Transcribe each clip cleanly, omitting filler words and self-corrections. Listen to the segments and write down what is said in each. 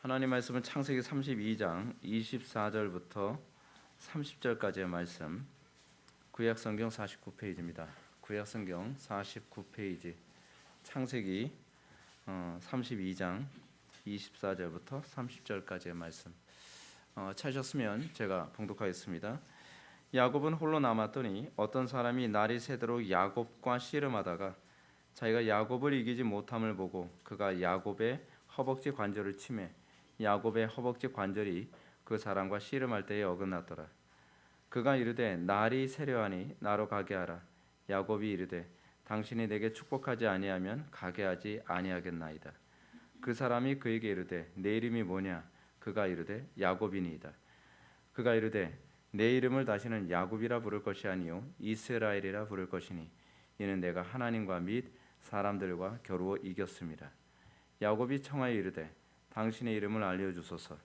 하나님 말씀은 창세기 32장 24절부터 30절까지의 말씀, 구약성경 49페이지입니다. 구약성경 49페이지, 창세기 32장 24절부터 30절까지의 말씀. 찾으셨으면 제가 봉독하겠습니다. 야곱은 홀로 남았더니 어떤 사람이 날이 새도록 야곱과 씨름하다가 자기가 야곱을 이기지 못함을 보고 그가 야곱의 허벅지 관절을 치매 야곱의 허벅지 관절이 그 사람과 씨름할 때에 어긋났더라. 그가 이르되 날이 새려하니 나로 가게 하라. 야곱이 이르되 당신이 내게 축복하지 아니하면 가게 하지 아니하겠나이다. 그 사람이 그에게 이르되 내 이름이 뭐냐? 그가 이르되 야곱이니이다. 그가 이르되 내 이름을 다시는 야곱이라 부를 것이 아니요 이스라엘이라 부를 것이니 이는 내가 하나님과 및 사람들과 겨루어 이겼습니다. 야곱이 청하여 이르되 당신의 이름을 알려주소서.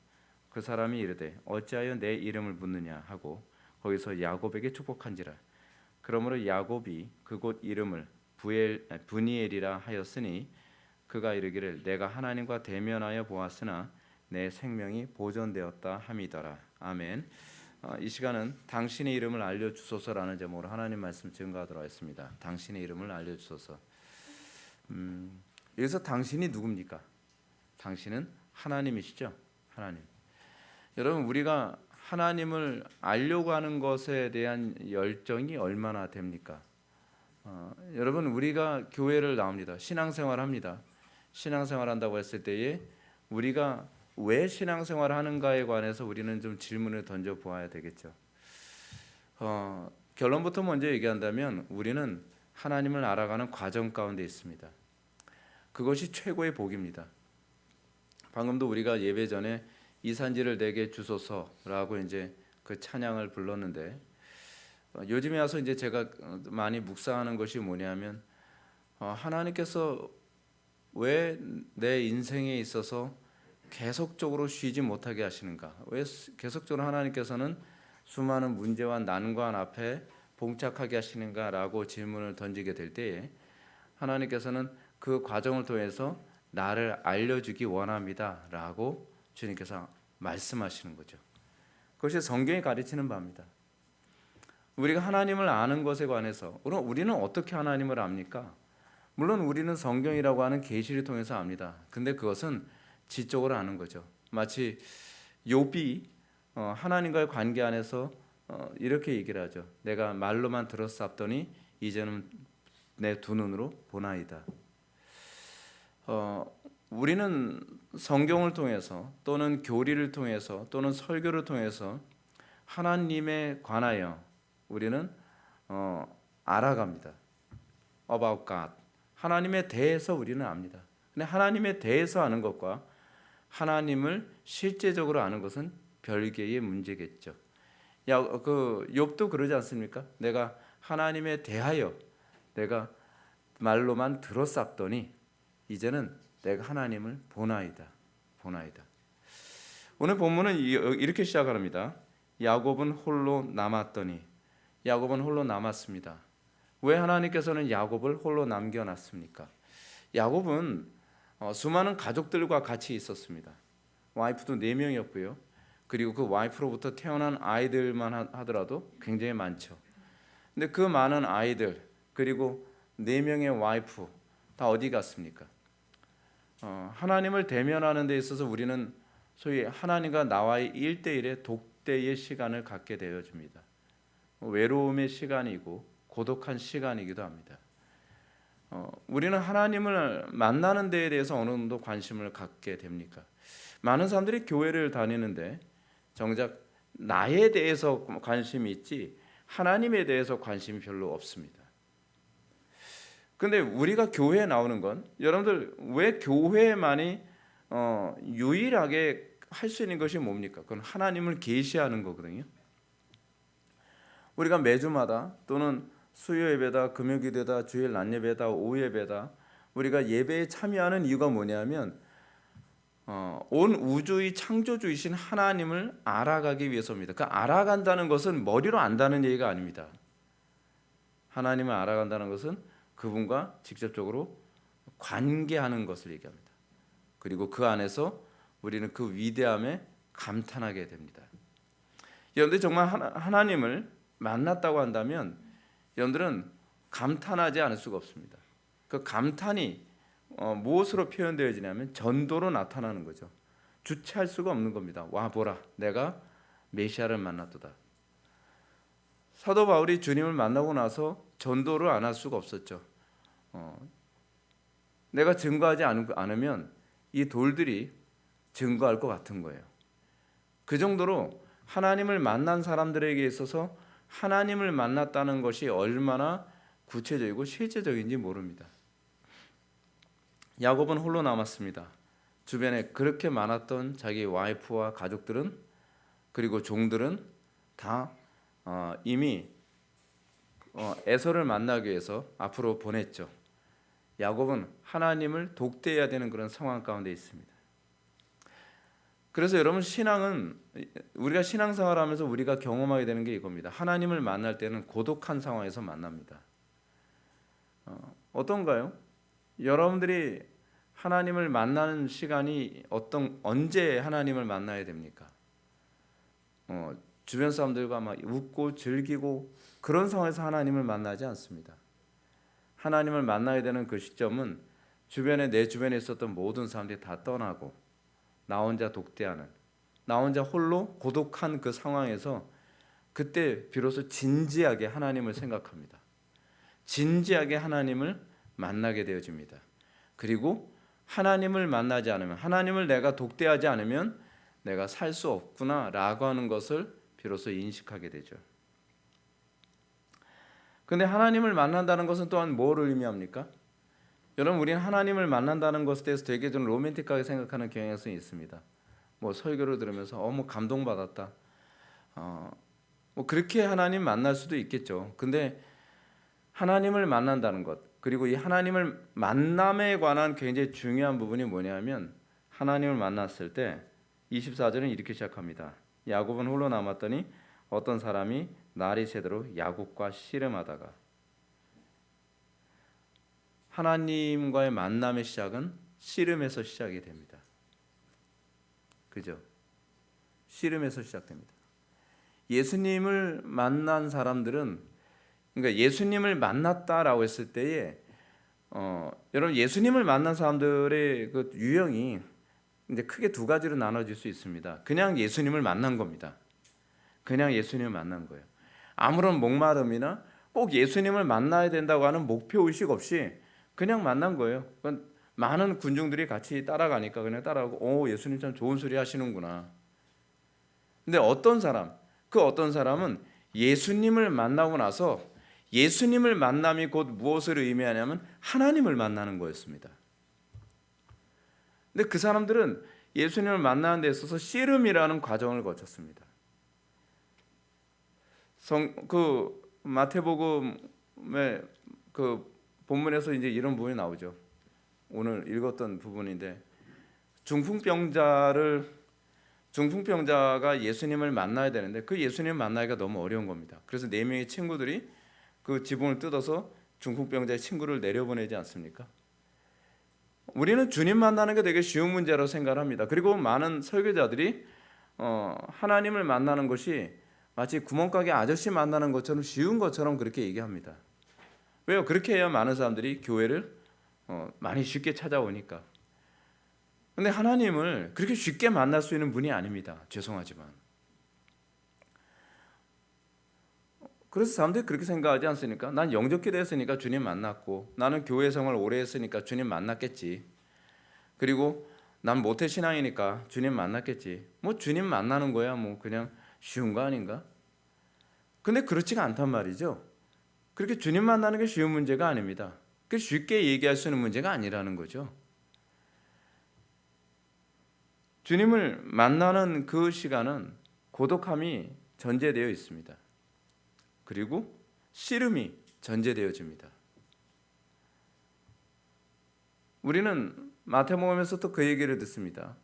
그 사람이 이르되 어찌하여 내 이름을 묻느냐 하고 거기서 야곱에게 축복한지라. 그러므로 야곱이 그곳 이름을 브니엘이라 하였으니 그가 이르기를 내가 하나님과 대면하여 보았으나 내 생명이 보존되었다 함이더라. 아멘. 이 시간은 당신의 이름을 알려주소서라는 제목으로 하나님 말씀 증거하도록 하겠습니다. 당신의 이름을 알려주소서. 여기서 당신이 누굽니까? 당신은 하나님이시죠. 하나님. 여러분, 우리가 하나님을 알려고 하는 것에 대한 열정이 얼마나 됩니까? 여러분, 우리가 교회를 나옵니다. 신앙생활 합니다. 신앙생활 한다고 했을 때에 우리가 왜 신앙생활 하는가에 관해서 우리는 좀 질문을 던져 보아야 되겠죠. 결론부터 먼저 얘기한다면 우리는 하나님을 알아가는 과정 가운데 있습니다. 그것이 최고의 복입니다. 방금도 우리가 예배 전에 이산지를 내게 주소서라고 이제 그 찬양을 불렀는데, 요즘에 와서 이제 제가 많이 묵상하는 것이 뭐냐면 하나님께서 왜 내 인생에 있어서 계속적으로 쉬지 못하게 하시는가? 왜 계속적으로 하나님께서는 수많은 문제와 난관 앞에 봉착하게 하시는가라고 질문을 던지게 될 때에 하나님께서는 그 과정을 통해서 나를 알려주기 원합니다라고 주님께서 말씀하시는 거죠. 그것이 성경이 가르치는 바입니다. 우리가 하나님을 아는 것에 관해서 그럼 우리는 어떻게 하나님을 압니까? 물론 우리는 성경이라고 하는 계시를 통해서 압니다. 근데 그것은 지적으로 아는 거죠. 마치 욥이 하나님과의 관계 안에서 이렇게 얘기를 하죠. 내가 말로만 들었사옵더니 이제는 내 두 눈으로 보나이다. 우리는 성경을 통해서 또는 교리를 통해서 또는 설교를 통해서 하나님에 관하여 우리는 알아갑니다. About God. 하나님에 대해서 우리는 압니다. 근데 하나님에 대해서 아는 것과 하나님을 실제적으로 아는 것은 별개의 문제겠죠. 욥도 그러지 않습니까? 내가 하나님에 대하여 내가 말로만 들었사옵더니 이제는 내가 하나님을 보나이다. 오늘 본문은 이렇게 시작합니다. 야곱은 홀로 남았더니. 야곱은 홀로 남았습니다. 왜 하나님께서는 야곱을 홀로 남겨놨습니까? 야곱은 수많은 가족들과 같이 있었습니다. 와이프도 4명이었고요. 그리고 그 와이프로부터 태어난 아이들만 하더라도 굉장히 많죠. 근데 그 많은 아이들 그리고 4명의 와이프 다 어디 갔습니까? 하나님을 대면하는 데 있어서 우리는 소위 하나님과 나와의 1대1의 독대의 시간을 갖게 되어집니다. 외로움의 시간이고 고독한 시간이기도 합니다. 우리는 하나님을 만나는 데에 대해서 어느 정도 관심을 갖게 됩니까? 많은 사람들이 교회를 다니는데 정작 나에 대해서 관심이 있지 하나님에 대해서 관심이 별로 없습니다. 근데 우리가 교회에 나오는 건 여러분들 왜 교회만이 유일하게 할 수 있는 것이 뭡니까? 그건 하나님을 계시하는 거거든요. 우리가 매주마다 또는 수요 예배다, 금요 기도다, 주일 낮 예배다, 오후 예배다 우리가 예배에 참여하는 이유가 뭐냐면 온 우주의 창조주이신 하나님을 알아가기 위해서입니다. 그 알아간다는 것은 머리로 안다는 얘기가 아닙니다. 하나님을 알아간다는 것은 그분과 직접적으로 관계하는 것을 얘기합니다. 그리고 그 안에서 우리는 그 위대함에 감탄하게 됩니다. 여러분들 정말 하나님을 만났다고 한다면 여러분들은 감탄하지 않을 수가 없습니다. 그 감탄이 무엇으로 표현되어지냐면 전도로 나타나는 거죠. 주체할 수가 없는 겁니다. 와 보라, 내가 메시아를 만났도다. 사도 바울이 주님을 만나고 나서 전도를 안 할 수가 없었죠. 내가 증거하지 않으면 이 돌들이 증거할 것 같은 거예요. 그 정도로 하나님을 만난 사람들에게 있어서 하나님을 만났다는 것이 얼마나 구체적이고 실제적인지 모릅니다. 야곱은 홀로 남았습니다. 주변에 그렇게 많았던 자기 와이프와 가족들은, 그리고 종들은 다 이미 에서를 만나기 위해서 앞으로 보냈죠. 야곱은 하나님을 독대해야 되는 그런 상황 가운데 있습니다. 그래서 여러분, 신앙은 우리가 신앙생활하면서 우리가 경험하게 되는 게 이겁니다. 하나님을 만날 때는 고독한 상황에서 만납니다. 어떤가요? 여러분들이 하나님을 만나는 시간이 언제 하나님을 만나야 됩니까? 주변 사람들과 막 웃고 즐기고 그런 상황에서 하나님을 만나지 않습니다. 하나님을 만나야 되는 그 시점은 내 주변에 있었던 모든 사람들이 다 떠나고 나 혼자 독대하는, 나 혼자 홀로 고독한 그 상황에서 그때 비로소 진지하게 하나님을 생각합니다. 진지하게 하나님을 만나게 되어집니다. 그리고 하나님을 만나지 않으면, 하나님을 내가 독대하지 않으면 내가 살 수 없구나라고 하는 것을 비로소 인식하게 되죠. 근데 하나님을 만난다는 것은 또한 뭘 의미합니까? 여러분, 우리는 하나님을 만난다는 것에 대해서 되게 좀 로맨틱하게 생각하는 경향성이 있습니다. 뭐 설교를 들으면서 뭐 감동받았다. 뭐 그렇게 하나님 만날 수도 있겠죠. 근데 하나님을 만난다는 것, 그리고 이 하나님을 만남에 관한 굉장히 중요한 부분이 뭐냐면, 하나님을 만났을 때 24절은 이렇게 시작합니다. 야곱은 홀로 남았더니 어떤 사람이 날이 새도록 야곱과 씨름하다가. 하나님과의 만남의 시작은 씨름에서 시작이 됩니다. 그죠? 씨름에서 시작됩니다. 예수님을 만난 사람들은, 그러니까 예수님을 만났다라고 했을 때에 여러분, 예수님을 만난 사람들의 그 유형이 이제 크게 두 가지로 나눠질 수 있습니다. 그냥 예수님을 만난 겁니다. 그냥 예수님을 만난 거예요. 아무런 목마름이나 꼭 예수님을 만나야 된다고 하는 목표 의식 없이 그냥 만난 거예요. 많은 군중들이 같이 따라가니까 그냥 따라가고, 예수님 참 좋은 소리 하시는구나. 근데 어떤 사람은 예수님을 만나고 나서 예수님을 만남이 곧 무엇을 의미하냐면 하나님을 만나는 거였습니다. 근데 그 사람들은 예수님을 만나는 데 있어서 씨름이라는 과정을 거쳤습니다. 그 마태복음의 그 본문에서 이제 이런 부분이 나오죠. 오늘 읽었던 부분인데, 중풍병자가 예수님을 만나야 되는데 그 예수님을 만나기가 너무 어려운 겁니다. 그래서 4명의 친구들이 그 지붕을 뜯어서 중풍병자의 친구를 내려보내지 않습니까? 우리는 주님 만나는 게 되게 쉬운 문제라고 생각을 합니다. 그리고 많은 설교자들이 하나님을 만나는 것이 마치 구멍가게 아저씨 만나는 것처럼 쉬운 것처럼 그렇게 얘기합니다. 왜요? 그렇게 해야 많은 사람들이 교회를 많이 쉽게 찾아오니까. 근데 하나님을 그렇게 쉽게 만날 수 있는 분이 아닙니다. 죄송하지만. 그래서 사람들이 그렇게 생각하지 않습니까? 난 영접기도 했으니까 주님 만났고, 나는 교회 생활 오래 했으니까 주님 만났겠지. 그리고 난 모태신앙이니까 주님 만났겠지. 뭐 주님 만나는 거야 뭐 그냥 쉬운 거 아닌가? 근데 그렇지가 않단 말이죠. 그렇게 주님 만나는 게 쉬운 문제가 아닙니다. 그 쉽게 얘기할 수 있는 문제가 아니라는 거죠. 주님을 만나는 그 시간은 고독함이 전제되어 있습니다. 그리고 씨름이 전제되어집니다. 우리는 마태복음에서 또 그 얘기를 듣습니다.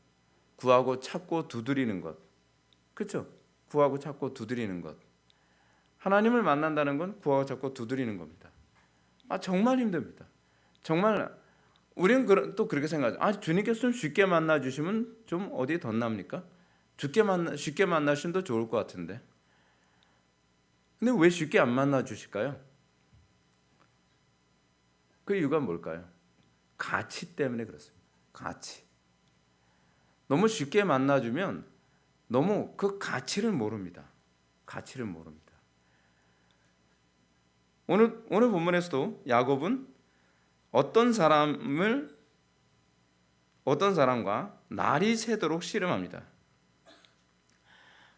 구하고 찾고 두드리는 것. 그렇죠? 구하고 찾고 두드리는 것. 하나님을 만난다는 건 구하고 찾고 두드리는 겁니다. 정말 힘듭니다. 정말 우리는 또 그렇게 생각하죠. 아, 주님께서 좀 쉽게 만나 주시면 좀 어디 덧납니까? 쉽게 만나시면 더 좋을 것 같은데. 근데 왜 쉽게 안 만나 주실까요? 그 이유가 뭘까요? 가치 때문에 그렇습니다. 가치. 너무 쉽게 만나주면 너무 그 가치를 모릅니다. 가치를 모릅니다. 오늘 본문에서도 야곱은 어떤 사람과 날이 새도록 씨름합니다.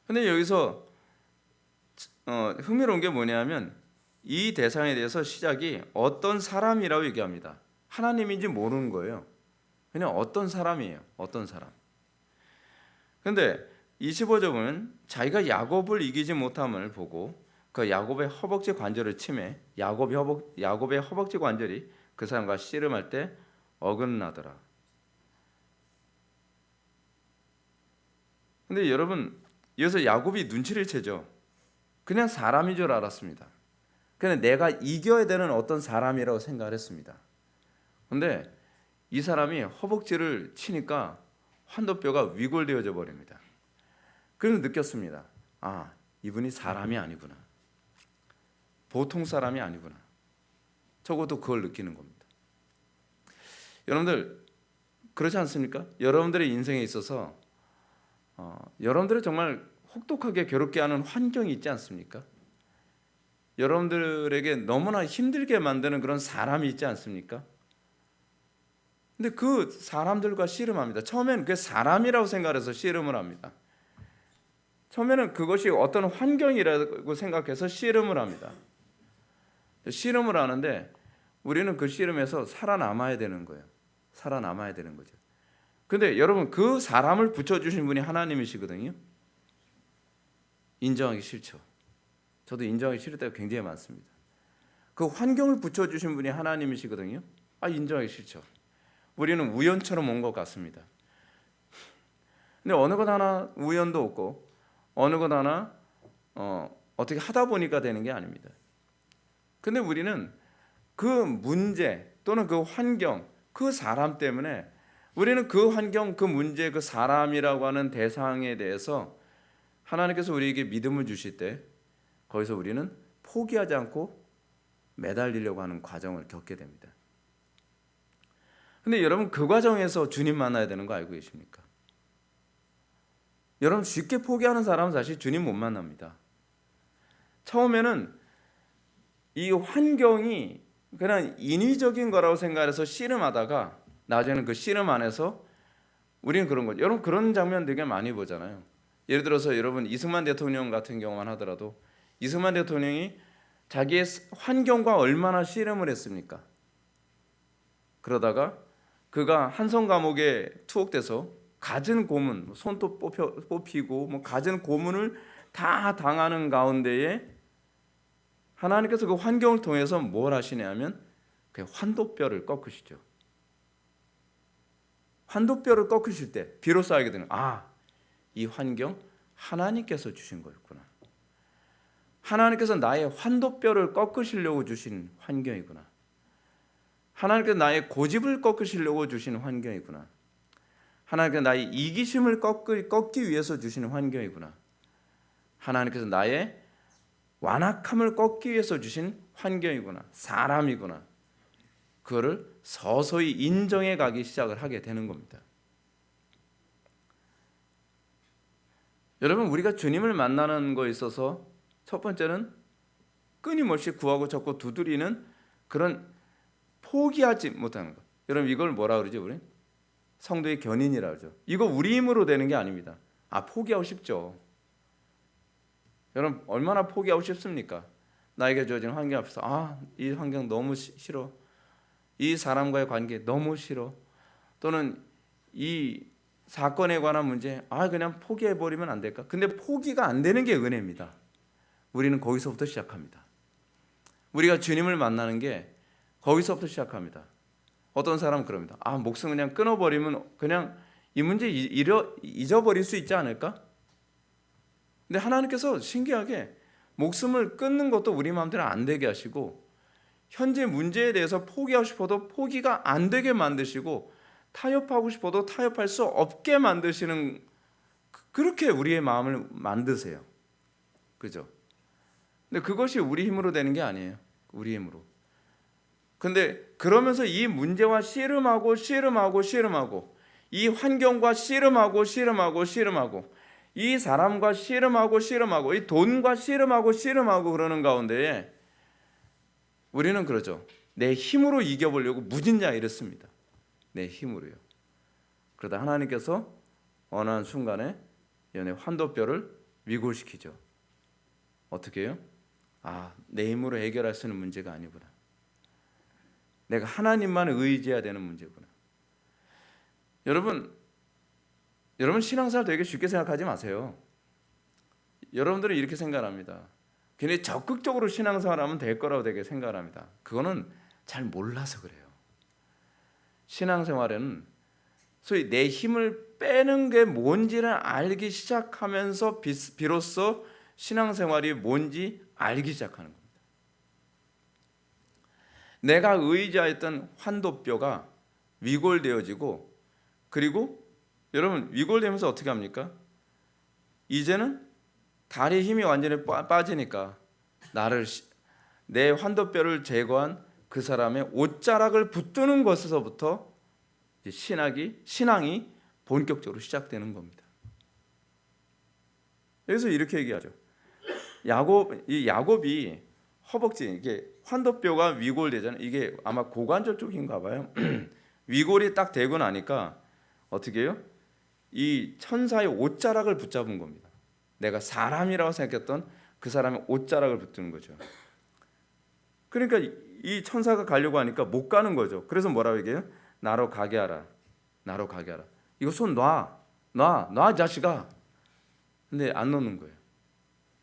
근데 여기서 흥미로운 게 뭐냐면 이 대상에 대해서 시작이 어떤 사람이라고 얘기합니다. 하나님인지 모르는 거예요. 그냥 어떤 사람이에요. 어떤 사람. 근데 25절은 자기가 야곱을 이기지 못함을 보고 그 야곱의 허벅지 관절을 치매 야곱의 허벅지 관절이 그 사람과 씨름할 때 어긋나더라. 근데 여러분, 여기서 야곱이 눈치를 채죠. 그냥 사람인 줄 알았습니다. 그냥 내가 이겨야 되는 어떤 사람이라고 생각을 했습니다. 근데 이 사람이 허벅지를 치니까 환도뼈가 위골되어져 버립니다. 그래서 느꼈습니다. 아, 이분이 사람이 아니구나. 보통 사람이 아니구나. 적어도 그걸 느끼는 겁니다. 여러분들 그렇지 않습니까? 여러분들의 인생에 있어서 여러분들을 정말 혹독하게 괴롭게 하는 환경이 있지 않습니까? 여러분들에게 너무나 힘들게 만드는 그런 사람이 있지 않습니까? 근데 그 사람들과 씨름합니다. 처음에는 그 사람이라고 생각해서 씨름을 합니다. 처음에는 그것이 어떤 환경이라고 생각해서 씨름을 합니다. 씨름을 하는데 우리는 그 씨름에서 살아남아야 되는 거예요. 살아남아야 되는 거죠. 근데 여러분, 그 사람을 붙여주신 분이 하나님이시거든요. 인정하기 싫죠. 저도 인정하기 싫을 때가 굉장히 많습니다. 그 환경을 붙여주신 분이 하나님이시거든요. 아, 인정하기 싫죠. 우리는 우연처럼 온 것 같습니다. 근데 어느 것 하나 우연도 없고 어느 것 하나 어떻게 하다 보니까 되는 게 아닙니다. 근데 우리는 그 문제 또는 그 환경, 그 사람 때문에 우리는 그 환경, 그 문제, 그 사람이라고 하는 대상에 대해서 하나님께서 우리에게 믿음을 주실 때 거기서 우리는 포기하지 않고 매달리려고 하는 과정을 겪게 됩니다. 근데 여러분, 그 과정에서 주님 만나야 되는 거 알고 계십니까? 여러분, 쉽게 포기하는 사람은 사실 주님 못 만납니다. 처음에는 이 환경이 그냥 인위적인 거라고 생각해서 씨름하다가 나중에는 그 씨름 안에서 우리는 그런 거죠. 여러분, 그런 장면 되게 많이 보잖아요. 예를 들어서 여러분, 이승만 대통령 같은 경우만 하더라도 이승만 대통령이 자기의 환경과 얼마나 씨름을 했습니까? 그러다가 그가 한성 감옥에 투옥돼서 갖은 고문, 손도 뽑히고 갖은 고문을 다 당하는 가운데에 하나님께서 그 환경을 통해서 뭘 하시냐면 그 환도뼈를 꺾으시죠. 환도뼈를 꺾으실 때 비로소 알게 되는, 이 환경 하나님께서 주신 거였구나. 하나님께서 나의 환도뼈를 꺾으시려고 주신 환경이구나. 하나님께서 나의 고집을 꺾으시려고 주신 환경이구나. 하나님께서 나의 이기심을 꺾기 위해서 주시는 환경이구나. 하나님께서 나의 완악함을 꺾기 위해서 주신 환경이구나. 사람이구나. 그거를 서서히 인정해 가기 시작을 하게 되는 겁니다. 여러분, 우리가 주님을 만나는 거에 있어서 첫 번째는 끊임없이 구하고 찾고 두드리는 그런 포기하지 못하는 것. 여러분, 이걸 뭐라 그러죠? 우리 성도의 견인이라 그러죠. 이거 우리 힘으로 되는 게 아닙니다. 포기하고 싶죠. 여러분, 얼마나 포기하고 싶습니까? 나에게 주어진 환경 앞에서 이 환경 너무 싫어. 이 사람과의 관계 너무 싫어. 또는 이 사건에 관한 문제 그냥 포기해버리면 안 될까? 근데 포기가 안 되는 게 은혜입니다. 우리는 거기서부터 시작합니다. 우리가 주님을 만나는 게 거기서부터 시작합니다. 어떤 사람은 그럽니다. 목숨 그냥 끊어버리면 그냥 이 문제 잊어버릴 수 있지 않을까? 근데 하나님께서 신기하게 목숨을 끊는 것도 우리 마음대로 안 되게 하시고 현재 문제에 대해서 포기하고 싶어도 포기가 안 되게 만드시고 타협하고 싶어도 타협할 수 없게 만드시는, 그렇게 우리의 마음을 만드세요. 그죠? 근데 그것이 우리 힘으로 되는 게 아니에요. 우리 힘으로. 근데 그러면서 이 문제와 씨름하고 이 환경과 씨름하고 이 사람과 씨름하고 이 돈과 씨름하고 그러는 가운데에 우리는 그러죠. 내 힘으로 이겨보려고 무진장 이랬습니다. 내 힘으로요. 그러다 하나님께서 어느 한 순간에 연애 환도뼈를 위골시키죠. 어떻게 해요? 내 힘으로 해결할 수 있는 문제가 아니구나. 내가 하나님만 의지해야 되는 문제구나. 여러분 신앙생활 되게 쉽게 생각하지 마세요. 여러분들은 이렇게 생각합니다. 괜히 적극적으로 신앙생활하면 될 거라고 되게 생각합니다. 그거는 잘 몰라서 그래요. 신앙생활에는 소위 내 힘을 빼는 게 뭔지를 알기 시작하면서 비로소 신앙생활이 뭔지 알기 시작하는 겁니다. 내가 의지하였던 환도뼈가 위골되어지고, 그리고 여러분 위골되면서 어떻게 합니까? 이제는 다리 힘이 완전히 빠지니까 내 환도뼈를 제거한 그 사람의 옷자락을 붙드는 것에서부터 신앙이 본격적으로 시작되는 겁니다. 여기서 이렇게 얘기하죠. 야곱이 허벅지, 이게 환도뼈가 위골되잖아요. 이게 아마 고관절 쪽인가 봐요. 위골이 딱 되고 나니까 어떻게 해요? 이 천사의 옷자락을 붙잡은 겁니다. 내가 사람이라고 생각했던 그 사람의 옷자락을 붙드는 거죠. 그러니까 이 천사가 가려고 하니까 못 가는 거죠. 그래서 뭐라고 얘기해요? 나로 가게 하라. 이거 손 놔, 이 자식아. 근데 안 놓는 거예요.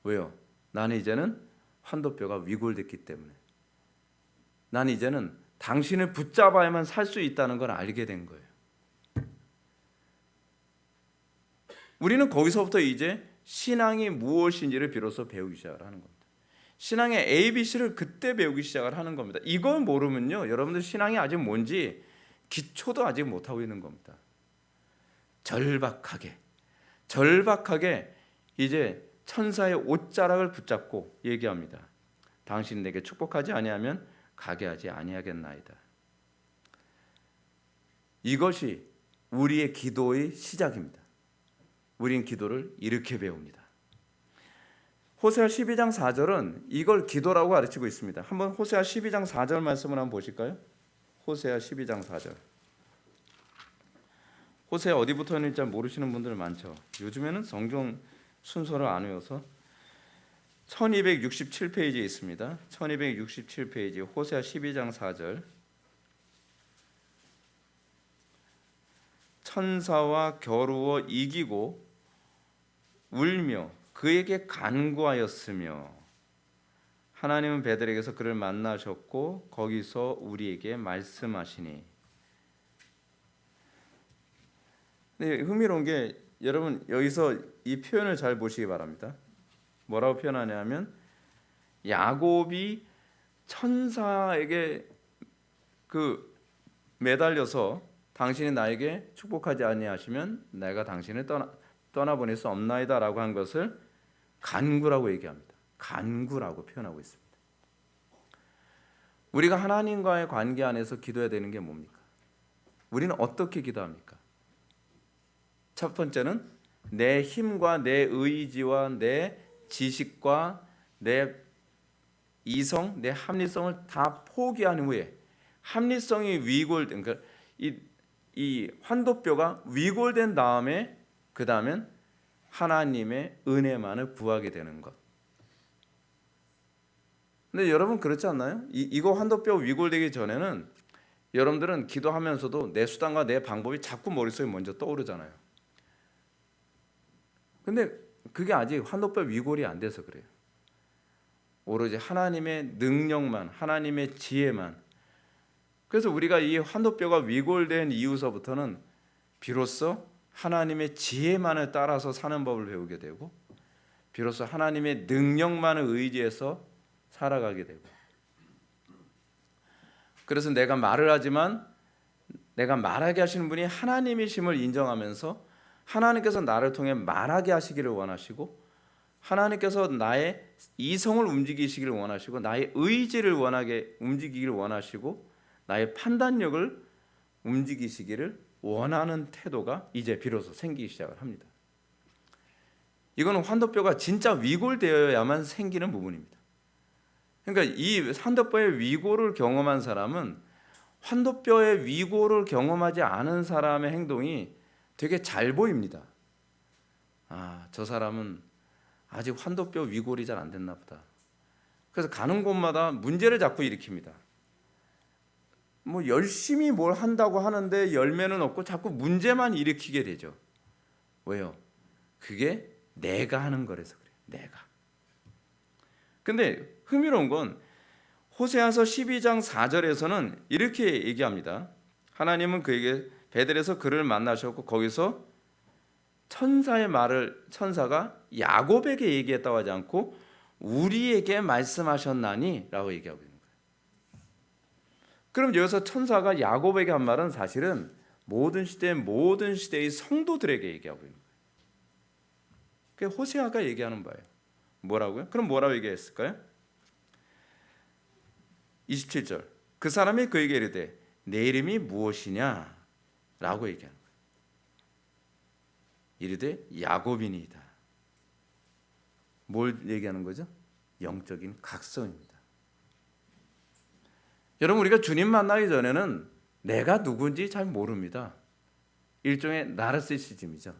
왜요? 나는 이제는 환도뼈가 위골됐기 때문에. 나는 이제는 당신을 붙잡아야만 살 수 있다는 걸 알게 된 거예요. 우리는 거기서부터 이제 신앙이 무엇인지를 비로소 배우기 시작을 하는 겁니다. 신앙의 ABC를 그때 배우기 시작을 하는 겁니다. 이걸 모르면요, 여러분들 신앙이 아직 뭔지 기초도 아직 못하고 있는 겁니다. 절박하게 이제 천사의 옷자락을 붙잡고 얘기합니다. 당신 내게 축복하지 아니하면 가게 하지 아니하겠나이다. 이것이 우리의 기도의 시작입니다. 우린 기도를 이렇게 배웁니다. 호세아 12장 4절은 이걸 기도라고 가르치고 있습니다. 한번 호세아 12장 4절 말씀을 한번 보실까요? 호세아 12장 4절. 호세아 어디부터는지 잘 모르시는 분들 많죠. 요즘에는 성경 순서를 안 외워서 1267페이지에 있습니다. 1267페이지 호세아 12장 4절. 천사와 겨루어 이기고 울며 그에게 간구하였으며 하나님은 베델에게서 그를 만나셨고 거기서 우리에게 말씀하시니. 네, 흥미로운 게 여러분 여기서 이 표현을 잘 보시기 바랍니다. 뭐라고 표현하냐면 야곱이 천사에게 매달려서 당신이 나에게 축복하지 아니하시면 내가 당신을 떠나보낼 수 없나이다라고 한 것을 간구라고 얘기합니다. 간구라고 표현하고 있습니다. 우리가 하나님과의 관계 안에서 기도해야 되는 게 뭡니까? 우리는 어떻게 기도합니까? 첫 번째는 내 힘과 내 의지와 내 지식과 내 이성, 내 합리성을 다 포기한 후에 합리성이 위골된, 그러니까 이 환도뼈가 위골된 다음에 그 다음엔 하나님의 은혜만을 구하게 되는 것. 근데 여러분 그렇지 않나요? 이거 환도뼈 위골되기 전에는 여러분들은 기도하면서도 내 수단과 내 방법이 자꾸 머릿속에 먼저 떠오르잖아요. 근데 그게 아직 환도뼈 위골이 안 돼서 그래요. 오로지 하나님의 능력만, 하나님의 지혜만. 그래서 우리가 이 환도뼈가 위골된 이후서부터는 비로소 하나님의 지혜만을 따라서 사는 법을 배우게 되고 비로소 하나님의 능력만을 의지해서 살아가게 되고 그래서 내가 말을 하지만 내가 말하게 하시는 분이 하나님이심을 인정하면서 하나님께서 나를 통해 말하게 하시기를 원하시고 하나님께서 나의 이성을 움직이시기를 원하시고 나의 의지를 원하게 움직이기를 원하시고 나의 판단력을 움직이시기를 원하는 태도가 이제 비로소 생기기 시작을 합니다. 이거는 환도뼈가 진짜 위골되어야만 생기는 부분입니다. 그러니까 이 환도뼈의 위골을 경험한 사람은 환도뼈의 위골을 경험하지 않은 사람의 행동이 되게 잘 보입니다. 아, 저 사람은 아직 환도뼈 위골이 잘 안 됐나 보다. 그래서 가는 곳마다 문제를 자꾸 일으킵니다. 뭐 열심히 뭘 한다고 하는데 열매는 없고 자꾸 문제만 일으키게 되죠. 왜요? 그게 내가 하는 거라서 그래요. 내가. 근데 흥미로운 건 호세아서 12장 4절에서는 이렇게 얘기합니다. 하나님은 그에게 베델에서 그를 만나셨고 거기서 천사의 말을 천사가 야곱에게 얘기했다고 하지 않고 우리에게 말씀하셨나니 라고 얘기하고 있는 거예요. 그럼 여기서 천사가 야곱에게 한 말은 사실은 모든 시대의 성도들에게 얘기하고 있는 거예요. 그게 호세아가 얘기하는 바예요. 뭐라고요? 그럼 뭐라고 얘기했을까요? 27절 그 사람이 그에게 이르되 내 이름이 무엇이냐 라고 얘기하는 거예요. 이르되 야곱이니이다. 뭘 얘기하는 거죠? 영적인 각성입니다. 여러분 우리가 주님 만나기 전에는 내가 누군지 잘 모릅니다. 일종의 나르시시즘이죠.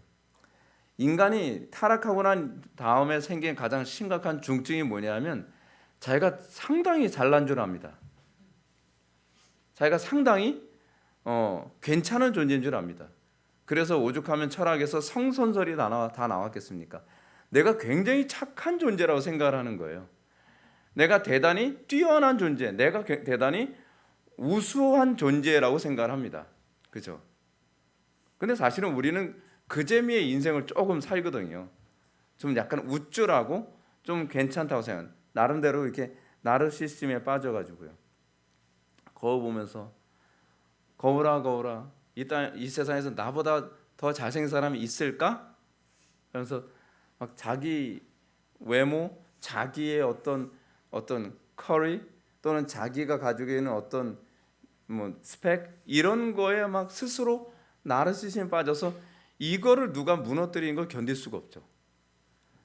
인간이 타락하고 난 다음에 생긴 가장 심각한 중증이 뭐냐면 자기가 상당히 잘난 줄 압니다. 자기가 상당히 괜찮은 존재인 줄 압니다. 그래서 오죽하면 철학에서 성선설이 다 나왔겠습니까? 내가 굉장히 착한 존재라고 생각을 하는 거예요. 내가 대단히 뛰어난 존재, 내가 대단히 우수한 존재라고 생각을 합니다. 그죠? 근데 사실은 우리는 그 재미의 인생을 조금 살거든요. 좀 약간 우쭐하고 좀 괜찮다고 생각해요. 나름대로 이렇게 나르시시즘에 빠져가지고요. 거울 보면서 거울아 이 세상에서 나보다 더 잘생긴 사람이 있을까? 그래서 막 자기 외모, 자기의 어떤 커리 또는 자기가 가지고 있는 어떤 뭐 스펙 이런 거에 막 스스로 나르시즘에 빠져서 이거를 누가 무너뜨리는 걸 견딜 수가 없죠.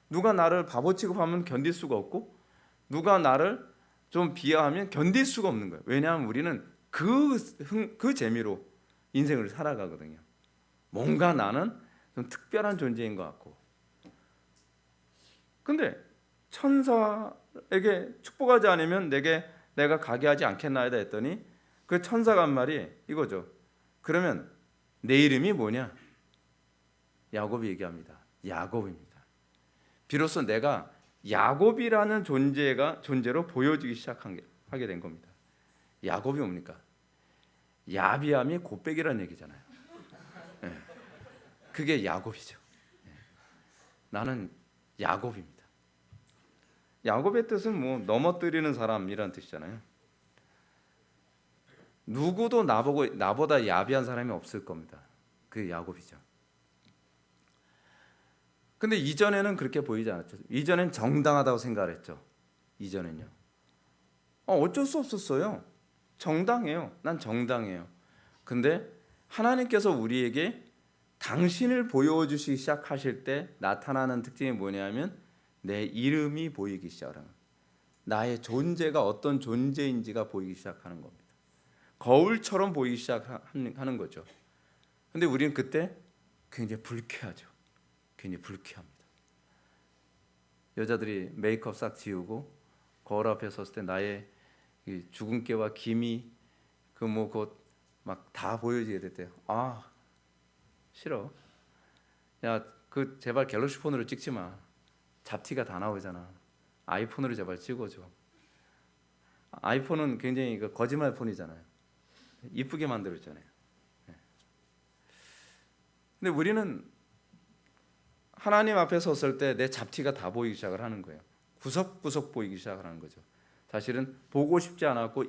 누가 나를 바보 취급하면 견딜 수가 없고 누가 나를 좀 비하하면 견딜 수가 없는 거예요. 왜냐하면 우리는 그 재미로 인생을 살아가거든요. 뭔가 나는 좀 특별한 존재인 것 같고. 근데 천사에게 축복하지 않으면 내가 가게 하지 않겠나이다 했더니 그 천사가 한 말이 이거죠. 그러면 내 이름이 뭐냐? 야곱이 얘기합니다. 야곱입니다. 비로소 내가 야곱이라는 존재로 보여지기 하게 된 겁니다. 야곱이 뭡니까? 야비함이 곱빼기라는 얘기잖아요. 네. 그게 야곱이죠. 네. 나는 야곱입니다. 야곱의 뜻은 뭐 넘어뜨리는 사람이라는 뜻이잖아요. 누구도 나보다 야비한 사람이 없을 겁니다. 그게 야곱이죠. 근데 이전에는 그렇게 보이지 않았죠. 이전엔 정당하다고 생각을 했죠. 이전엔요. 어쩔 수 없었어요. 정당해요. 난 정당해요. 근데 하나님께서 우리에게 당신을 보여주시기 시작하실 때 나타나는 특징이 뭐냐면 내 이름이 보이기 시작하는 거예요. 나의 존재가 어떤 존재인지가 보이기 시작하는 겁니다. 거울처럼 보이기 시작하는 거죠. 근데 우리는 그때 굉장히 불쾌하죠. 굉장히 불쾌합니다. 여자들이 메이크업 싹 지우고 거울 앞에 섰을 때 나의 주근깨와 기미 곧 막 다 보여지게 됐대요. 아 싫어. 야 그 제발 갤럭시 폰으로 찍지 마. 잡티가 다 나오잖아. 아이폰으로 제발 찍어줘. 아이폰은 굉장히 거짓말 폰이잖아요. 이쁘게 만들었잖아요. 근데 우리는 하나님 앞에 섰을 때 내 잡티가 다 보이기 시작을 하는 거예요. 구석구석 보이기 시작을 하는 거죠. 사실은 보고 싶지 않았고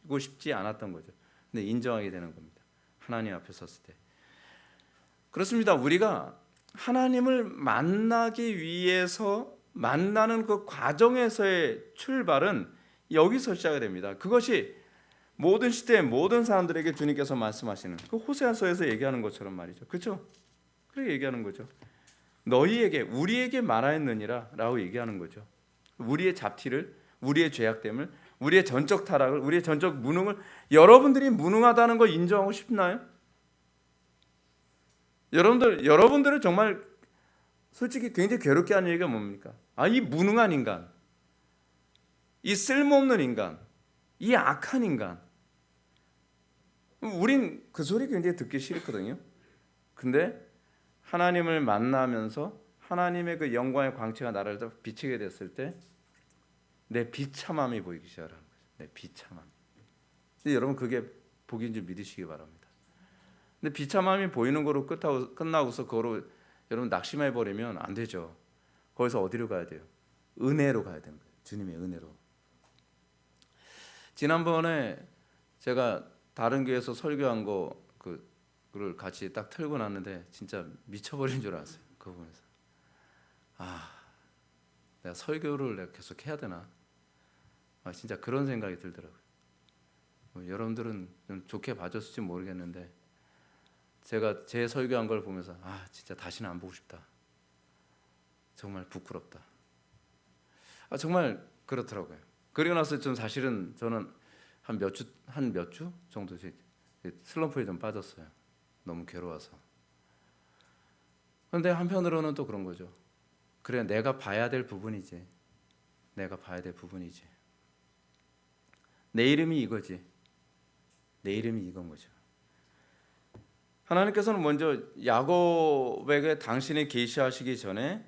인정하고 싶지 않았던 거죠. 근데 인정하게 되는 겁니다. 하나님 앞에 섰을 때. 그렇습니다. 우리가 하나님을 만나기 위해서 만나는 그 과정에서의 출발은 여기서 시작이 됩니다. 그것이 모든 시대의 모든 사람들에게 주님께서 말씀하시는 그 호세아서에서 얘기하는 것처럼 말이죠. 그렇죠? 그렇게 얘기하는 거죠. 너희에게 우리에게 말하였느니라 라고 얘기하는 거죠. 우리의 잡티를, 우리의 죄악됨을, 우리의 전적 타락을, 우리의 전적 무능을 여러분들이 무능하다는 걸 인정하고 싶나요? 여러분들은 정말 솔직히 굉장히 괴롭게 하는 얘기가 뭡니까? 이 무능한 인간, 이 쓸모없는 인간, 이 악한 인간. 우린 그 소리 굉장히 듣기 싫거든요. 근데 하나님을 만나면서 하나님의 그 영광의 광채가 나를 비치게 됐을 때 내 비참함이 보이기 시작하는 거죠. 내 비참함. 근데 여러분 그게 복인 줄 믿으시기 바랍니다. 근데 비참함이 보이는 거로 끝나고서 그거로 여러분 낙심해 버리면 안 되죠. 거기서 어디로 가야 돼요? 은혜로 가야 되는 거예요. 주님의 은혜로. 지난번에 제가 다른 교회에서 설교한 그를 같이 딱 틀고 났는데 진짜 미쳐버린 줄 알았어요. 그거 보면서 내가 설교를 내가 계속 해야 되나? 진짜 그런 생각이 들더라고요. 여러분들은 좀 좋게 봐줬을지 모르겠는데 제가 제 설교한 걸 보면서 진짜 다시는 안 보고 싶다. 정말 부끄럽다. 정말 그렇더라고요. 그리고 나서 좀 사실은 저는 한 몇 주 정도 슬럼프에 좀 빠졌어요. 너무 괴로워서. 그런데 한편으로는 또 그런 거죠. 그래, 내가 봐야 될 부분이지. 내가 봐야 될 부분이지. 내 이름이 이거지. 내 이름이 이건 거죠. 하나님께서는 먼저 야곱에게 당신이 계시하시기 전에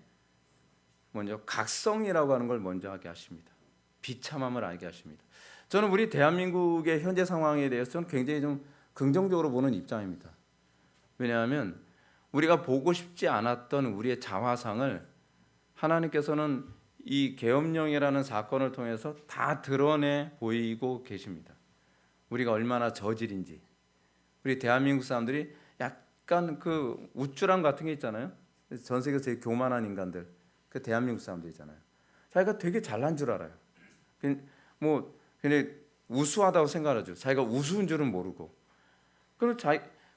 먼저 각성이라고 하는 걸 먼저 하게 하십니다. 비참함을 알게 하십니다. 저는 우리 대한민국의 현재 상황에 대해서는 굉장히 좀 긍정적으로 보는 입장입니다. 왜냐하면 우리가 보고 싶지 않았던 우리의 자화상을 하나님께서는 이 계엄령이라는 사건을 통해서 다 드러내 보이고 계십니다. 우리가 얼마나 저질인지. 우리 대한민국 사람들이 약간 그 우쭐함 같은 게 있잖아요. 전 세계에서 제일 교만한 인간들, 그 대한민국 사람들이잖아요. 자기가 되게 잘난 줄 알아요. 뭐 그냥 우수하다고 생각하죠. 자기가 우스운 줄은 모르고.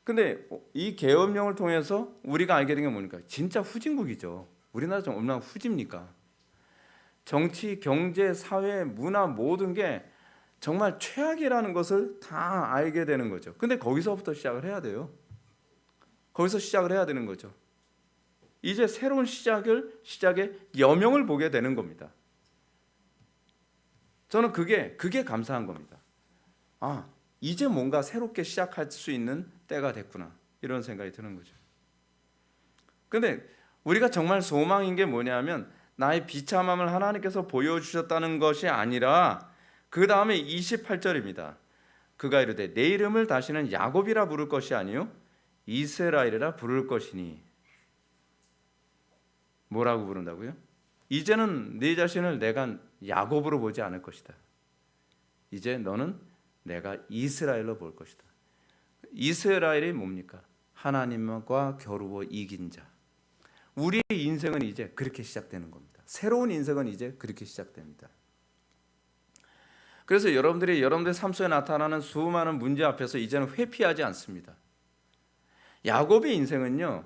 근데 이 계엄령을 통해서 우리가 알게 된 게 뭡니까? 진짜 후진국이죠. 우리나라 좀 얼마나 후집니까? 정치, 경제, 사회, 문화 모든 게 정말 최악이라는 것을 다 알게 되는 거죠. 근데 거기서부터 시작을 해야 돼요. 거기서 시작을 해야 되는 거죠. 이제 새로운 시작의 여명을 보게 되는 겁니다. 저는 그게 감사한 겁니다. 이제 뭔가 새롭게 시작할 수 있는 때가 됐구나. 이런 생각이 드는 거죠. 근데 우리가 정말 소망인 게 뭐냐면 나의 비참함을 하나님께서 보여주셨다는 것이 아니라 그 다음에 28절입니다. 그가 이르되 내 이름을 다시는 야곱이라 부를 것이 아니요 이스라엘이라 부를 것이니. 뭐라고 부른다고요? 이제는 네 자신을 내가 야곱으로 보지 않을 것이다. 이제 너는 내가 이스라엘로 볼 것이다. 이스라엘이 뭡니까? 하나님과 겨루어 이긴 자. 우리의 인생은 이제 그렇게 시작되는 겁니다. 새로운 인생은 이제 그렇게 시작됩니다. 그래서 여러분들의 삶 속에 나타나는 수많은 문제 앞에서 이제는 회피하지 않습니다. 야곱의 인생은요,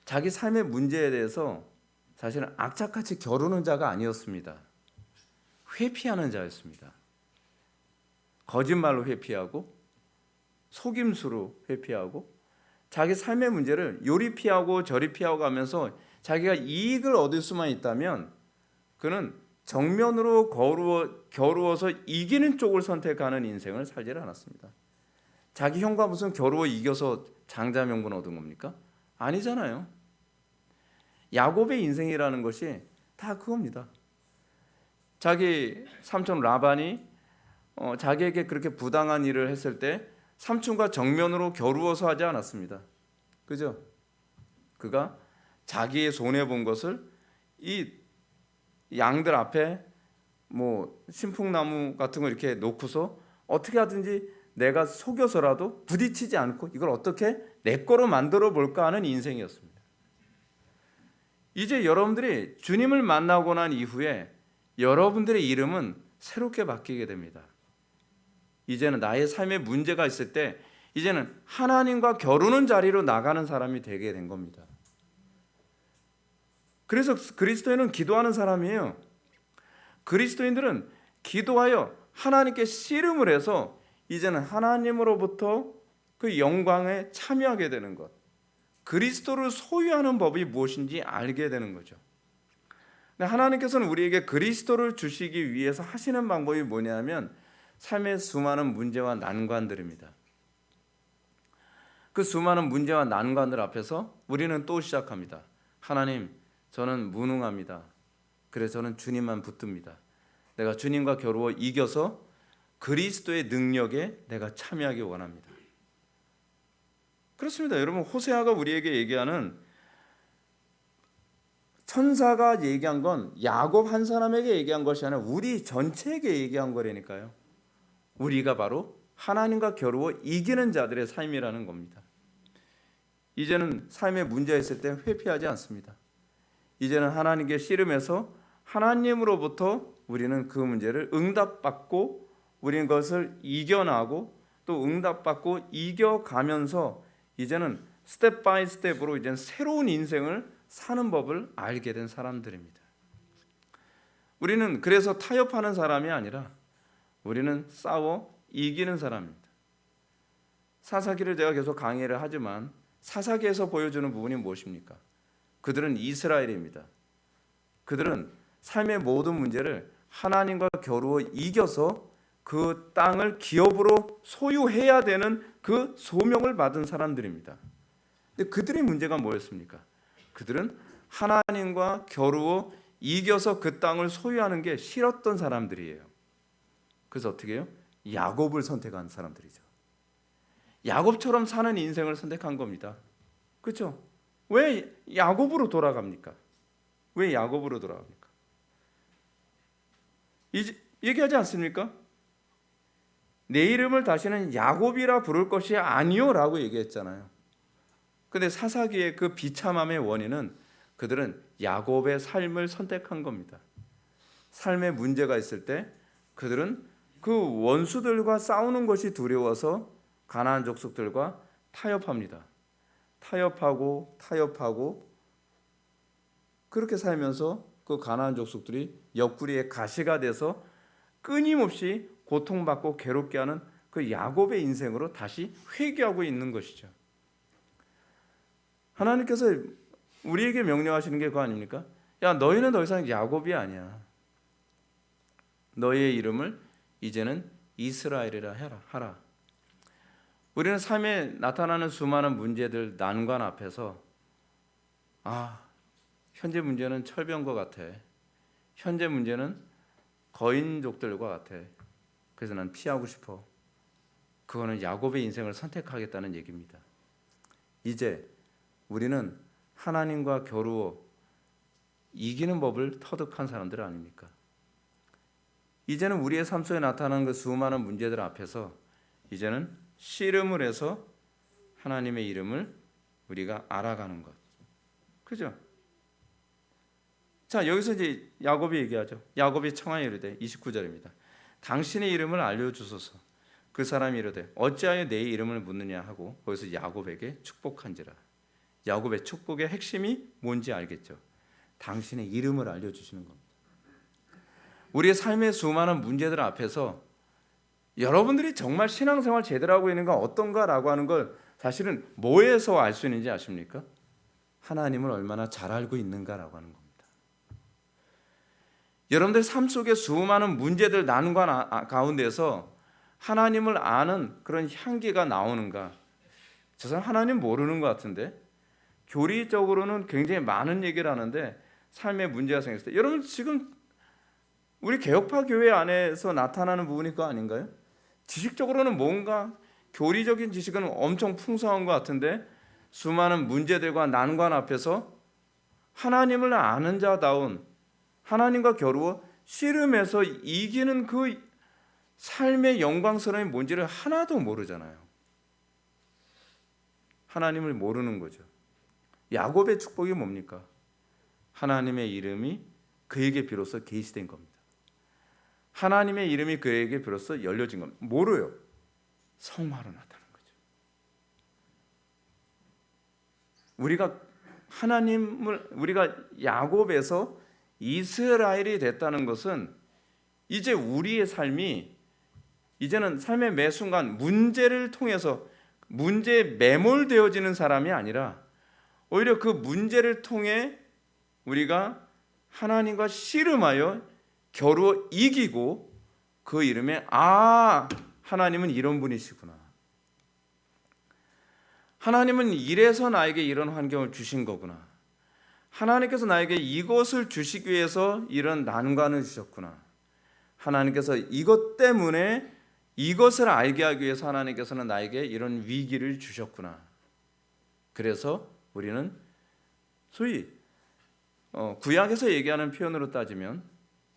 자기 삶의 문제에 대해서 사실은 악착같이 겨루는 자가 아니었습니다. 회피하는 자였습니다. 거짓말로 회피하고 속임수로 회피하고 자기 삶의 문제를 요리 피하고 저리 피하고 하면서 자기가 이익을 얻을 수만 있다면 그는 정면으로 겨루어서 이기는 쪽을 선택하는 인생을 살지 않았습니다. 자기 형과 무슨 겨루어 이겨서 장자 명분 얻은 겁니까? 아니잖아요. 야곱의 인생이라는 것이 다 그겁니다. 자기 삼촌 라반이 자기에게 그렇게 부당한 일을 했을 때 삼촌과 정면으로 겨루어서 하지 않았습니다. 그죠? 그가 자기의 손해 본 것을 이 양들 앞에 뭐 신풍나무 같은 거 이렇게 놓고서 어떻게 하든지 내가 속여서라도 부딪히지 않고 이걸 어떻게 내 거로 만들어 볼까 하는 인생이었습니다. 이제 여러분들이 주님을 만나고 난 이후에 여러분들의 이름은 새롭게 바뀌게 됩니다. 이제는 나의 삶에 문제가 있을 때 이제는 하나님과 겨루는 자리로 나가는 사람이 되게 된 겁니다. 그래서 그리스도인은 기도하는 사람이에요. 그리스도인들은 기도하여 하나님께 씨름을 해서 이제는 하나님으로부터 그 영광에 참여하게 되는 것, 그리스도를 소유하는 법이 무엇인지 알게 되는 거죠. 하나님께서는 우리에게 그리스도를 주시기 위해서 하시는 방법이 뭐냐면 삶의 수많은 문제와 난관들입니다. 그 수많은 문제와 난관들 앞에서 우리는 또 시작합니다. 하나님, 저는 무능합니다. 그래서 저는 주님만 붙듭니다. 내가 주님과 겨루어 이겨서 그리스도의 능력에 내가 참여하기 원합니다. 그렇습니다. 여러분, 호세아가 우리에게 얘기하는, 천사가 얘기한 건 야곱 한 사람에게 얘기한 것이 아니라 우리 전체에게 얘기한 거라니까요. 우리가 바로 하나님과 겨루어 이기는 자들의 삶이라는 겁니다. 이제는 삶에 문제가 있을 때 회피하지 않습니다. 이제는 하나님께 씨름해서 하나님으로부터 우리는 그 문제를 응답받고 우리는 그것을 이겨나고 또 응답받고 이겨가면서 이제는 스텝 바이 스텝으로 이제는 새로운 인생을 사는 법을 알게 된 사람들입니다. 우리는 그래서 타협하는 사람이 아니라 우리는 싸워 이기는 사람입니다. 사사기를 제가 계속 강의를 하지만 사사기에서 보여주는 부분이 무엇입니까? 그들은 이스라엘입니다. 그들은 삶의 모든 문제를 하나님과 겨루어 이겨서 그 땅을 기업으로 소유해야 되는 그 소명을 받은 사람들입니다. 근데 그들의 문제가 뭐였습니까? 그들은 하나님과 겨루어 이겨서 그 땅을 소유하는 게 싫었던 사람들이에요. 그래서 어떻게 해요? 야곱을 선택한 사람들이죠. 야곱처럼 사는 인생을 선택한 겁니다. 그렇죠? 왜 야곱으로 돌아갑니까? 왜 야곱으로 돌아갑니까? 얘기하지 않습니까? 내 이름을 다시는 야곱이라 부를 것이 아니요 라고 얘기했잖아요. 근데 사사기의 그 비참함의 원인은 그들은 야곱의 삶을 선택한 겁니다. 삶에 문제가 있을 때 그들은 그 원수들과 싸우는 것이 두려워서 가나안 족속들과 타협합니다. 타협하고 그렇게 살면서 그 가나안 족속들이 옆구리에 가시가 돼서 끊임없이 고통받고 괴롭게 하는 그 야곱의 인생으로 다시 회귀하고 있는 것이죠. 하나님께서 우리에게 명령하시는 게 그거 아닙니까? 야, 너희는 더 이상 야곱이 아니야. 너희의 이름을 이제는 이스라엘이라 하라. 우리는 삶에 나타나는 수많은 문제들, 난관 앞에서 현재 문제는 철병과 같아. 현재 문제는 거인족들과 같아. 그래서 난 피하고 싶어. 그거는 야곱의 인생을 선택하겠다는 얘기입니다. 이제 우리는 하나님과 겨루어 이기는 법을 터득한 사람들 아닙니까? 이제는 우리의 삶 속에 나타나는 그 수많은 문제들 앞에서 이제는 씨름을 해서 하나님의 이름을 우리가 알아가는 것. 그죠? 자, 여기서 이제 야곱이 얘기하죠. 야곱이 청하여 이르되 29절입니다. 당신의 이름을 알려주소서. 그 사람이 이르되 어찌하여 내 이름을 묻느냐 하고 거기서 야곱에게 축복한지라. 야곱의 축복의 핵심이 뭔지 알겠죠? 당신의 이름을 알려주시는 겁니다. 우리의 삶의 수많은 문제들 앞에서 여러분들이 정말 신앙생활 제대로 하고 있는가 어떤가라고 하는 걸 사실은 뭐에서 알 수 있는지 아십니까? 하나님을 얼마나 잘 알고 있는가라고 하는 겁니다. 여러분들 삶 속에 수많은 문제들 난관 가운데서 하나님을 아는 그런 향기가 나오는가? 저 사람 하나님 모르는 것 같은데 교리적으로는 굉장히 많은 얘기를 하는데 삶에 문제가 생겼을 때 여러분 지금 우리 개혁파 교회 안에서 나타나는 부분이 그거 아닌가요? 지식적으로는 뭔가 교리적인 지식은 엄청 풍성한 것 같은데 수많은 문제들과 난관 앞에서 하나님을 아는 자다운 하나님과 겨루어 씨름해서 이기는 그 삶의 영광스러움이 뭔지를 하나도 모르잖아요. 하나님을 모르는 거죠. 야곱의 축복이 뭡니까? 하나님의 이름이 그에게 비로소 계시된 겁니다. 하나님의 이름이 그에게 비로소 열려진 겁니다. 뭐로요? 성화로 나타난 거죠. 우리가 야곱에서 이스라엘이 됐다는 것은 이제 우리의 삶이 이제는 삶의 매 순간 문제를 통해서 문제에 매몰되어지는 사람이 아니라 오히려 그 문제를 통해 우리가 하나님과 씨름하여 겨루 이기고 그 이름에 하나님은 이런 분이시구나. 하나님은 이래서 나에게 이런 환경을 주신 거구나. 하나님께서 나에게 이것을 주시기 위해서 이런 난관을 주셨구나. 하나님께서 이것 때문에 이것을 알게 하기 위해서 하나님께서는 나에게 이런 위기를 주셨구나. 그래서 우리는 소위 구약에서 얘기하는 표현으로 따지면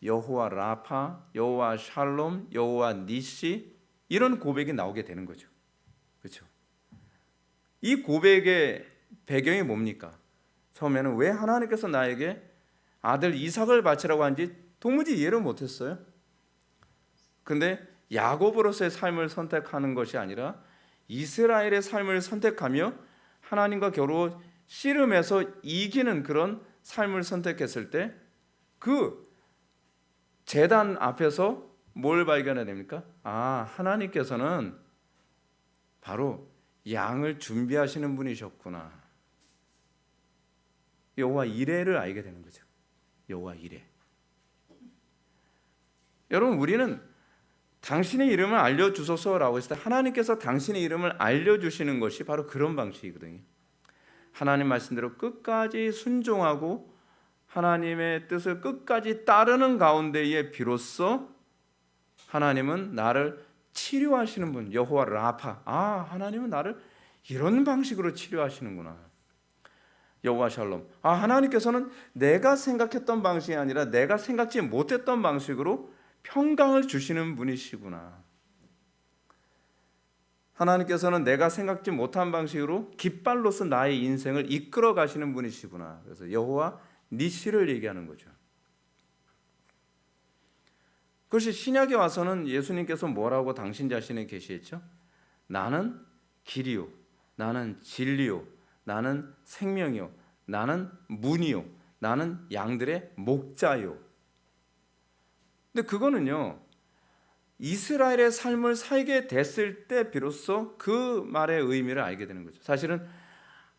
여호와 라파, 여호와 샬롬, 여호와 니시 이런 고백이 나오게 되는 거죠. 그렇죠? 이 고백의 배경이 뭡니까? 처음에는 왜 하나님께서 나에게 아들 이삭을 바치라고 한지 도무지 이해를 못했어요. 근데 야곱으로서의 삶을 선택하는 것이 아니라 이스라엘의 삶을 선택하며 하나님과 겨루 씨름해서 이기는 그런 삶을 선택했을 때 그 제단 앞에서 뭘 발견해야 됩니까? 하나님께서는 바로 양을 준비하시는 분이셨구나. 여호와 이레를 알게 되는 거죠. 여호와 이레. 여러분, 우리는 당신의 이름을 알려주소서라고 했을 때 하나님께서 당신의 이름을 알려주시는 것이 바로 그런 방식이거든요. 하나님 말씀대로 끝까지 순종하고 하나님의 뜻을 끝까지 따르는 가운데에 비로소 하나님은 나를 치료하시는 분, 여호와 라파. 하나님은 나를 이런 방식으로 치료하시는구나. 여호와 샬롬. 하나님께서는 내가 생각했던 방식이 아니라 내가 생각지 못했던 방식으로 평강을 주시는 분이시구나. 하나님께서는 내가 생각지 못한 방식으로 깃발로서 나의 인생을 이끌어 가시는 분이시구나. 그래서 여호와 니시를 얘기하는 거죠. 그것이 신약에 와서는 예수님께서 뭐라고 당신 자신에 계시했죠? 나는 길이요, 나는 진리요, 나는 생명이요, 나는 문이요, 나는 양들의 목자요. 근데 그거는요, 이스라엘의 삶을 살게 됐을 때 비로소 그 말의 의미를 알게 되는 거죠. 사실은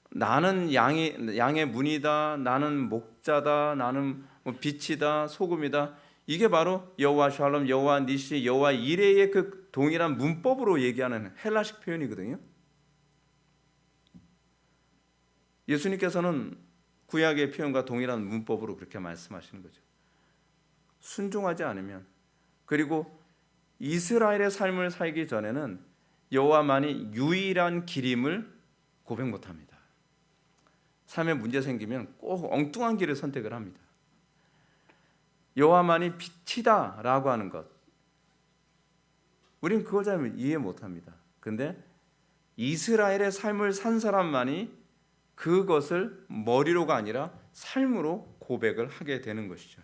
나는 양의 문이다, 나는 목자다, 나는 빛이다, 소금이다. 이게 바로 여호와 샬롬, 여호와 니시, 여호와 이레의 그 동일한 문법으로 얘기하는 헬라식 표현이거든요. 예수님께서는 구약의 표현과 동일한 문법으로 그렇게 말씀하시는 거죠. 순종하지 않으면, 그리고 이스라엘의 삶을 살기 전에는 여호와만이 유일한 길임을 고백 못합니다. 삶에 문제 생기면 꼭 엉뚱한 길을 선택을 합니다. 여호와만이 빛이다 라고 하는 것, 우리는 그걸 잘 이해 못합니다. 근데 이스라엘의 삶을 산 사람만이 그것을 머리로가 아니라 삶으로 고백을 하게 되는 것이죠.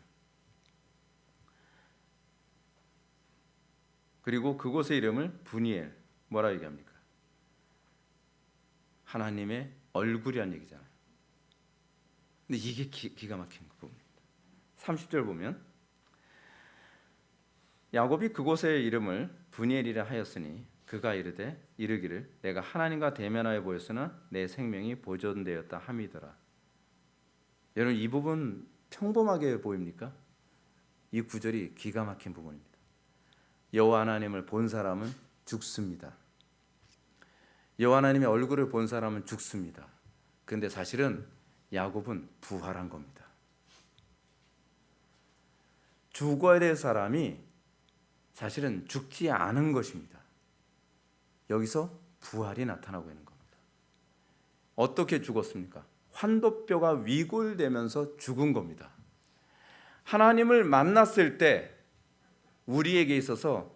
그리고 그곳의 이름을 브니엘, 뭐라 얘기합니까? 하나님의 얼굴이란 얘기잖아요. 근데 이게 기가 막힌 부분입니다. 30절 보면 야곱이 그곳의 이름을 브니엘이라 하였으니 그가 이르기를 내가 하나님과 대면하여 보였으나 내 생명이 보존되었다 함이더라. 여러분, 이 부분 평범하게 보입니까? 이 구절이 기가 막힌 부분입니다. 여호와 하나님을 본 사람은 죽습니다. 여호와 하나님의 얼굴을 본 사람은 죽습니다. 그런데 사실은 야곱은 부활한 겁니다. 죽어야 될 사람이 사실은 죽지 않은 것입니다. 여기서 부활이 나타나고 있는 겁니다. 어떻게 죽었습니까? 환도뼈가 위골되면서 죽은 겁니다. 하나님을 만났을 때 우리에게 있어서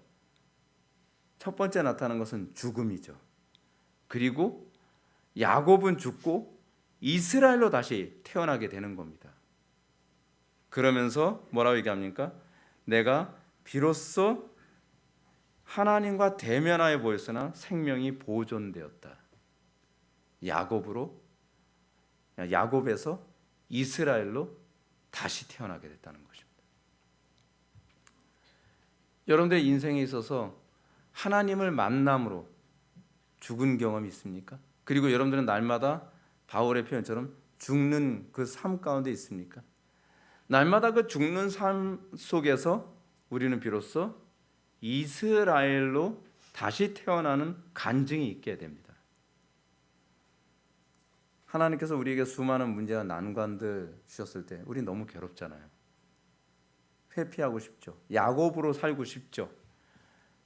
첫 번째 나타나는 것은 죽음이죠. 그리고 야곱은 죽고 이스라엘로 다시 태어나게 되는 겁니다. 그러면서 뭐라고 얘기합니까? 내가 비로소 하나님과 대면하여 보였으나 생명이 보존되었다. 야곱에서 이스라엘로 다시 태어나게 됐다는 것입니다. 여러분들의 인생에 있어서 하나님을 만남으로 죽은 경험이 있습니까? 그리고 여러분들은 날마다 바울의 표현처럼 죽는 그 삶 가운데 있습니까? 날마다 그 죽는 삶 속에서 우리는 비로소 이스라엘로 다시 태어나는 간증이 있게 됩니다. 하나님께서 우리에게 수많은 문제와 난관들 주셨을 때 우리 너무 괴롭잖아요. 회피하고 싶죠. 야곱으로 살고 싶죠.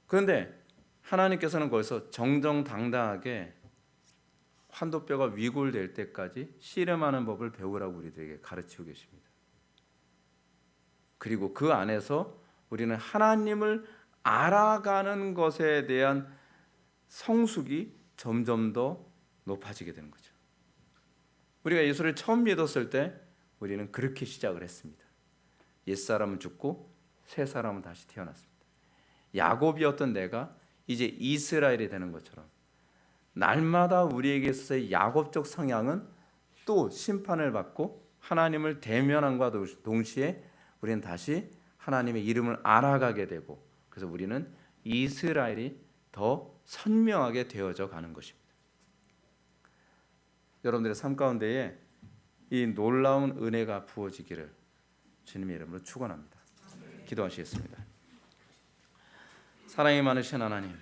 그런데 하나님께서는 거기서 정정당당하게 환도뼈가 위골될 때까지 씨름하는 법을 배우라고 우리들에게 가르치고 계십니다. 그리고 그 안에서 우리는 하나님을 알아가는 것에 대한 성숙이 점점 더 높아지게 되는 거죠. 우리가 예수를 처음 믿었을 때 우리는 그렇게 시작을 했습니다. 옛사람은 죽고 새 사람은 다시 태어났습니다. 야곱이었던 내가 이제 이스라엘이 되는 것처럼 날마다 우리에게 있어서의 야곱적 성향은 또 심판을 받고 하나님을 대면함과 동시에 우리는 다시 하나님의 이름을 알아가게 되고, 그래서 우리는 이스라엘이 더 선명하게 되어져 가는 것입니다. 여러분들의 삶 가운데에 이 놀라운 은혜가 부어지기를 주님의 이름으로 축원합니다. 기도하시겠습니다. 사랑이 많으신 하나님,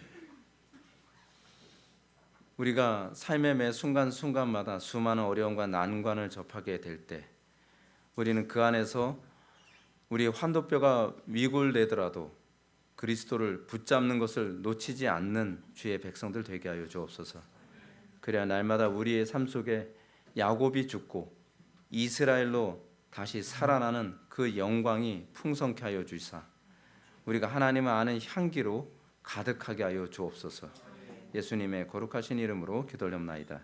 우리가 삶의 매 순간순간마다 수많은 어려움과 난관을 접하게 될 때 우리는 그 안에서 우리의 환도뼈가 위골되더라도 그리스도를 붙잡는 것을 놓치지 않는 주의 백성들 되게 하여 주옵소서. 그래야 날마다 우리의 삶 속에 야곱이 죽고 이스라엘로 다시 살아나는 그 영광이 풍성케 하여 주시사 우리가 하나님을 아는 향기로 가득하게 하여 주옵소서. 예수님의 거룩하신 이름으로 기도하옵나이다.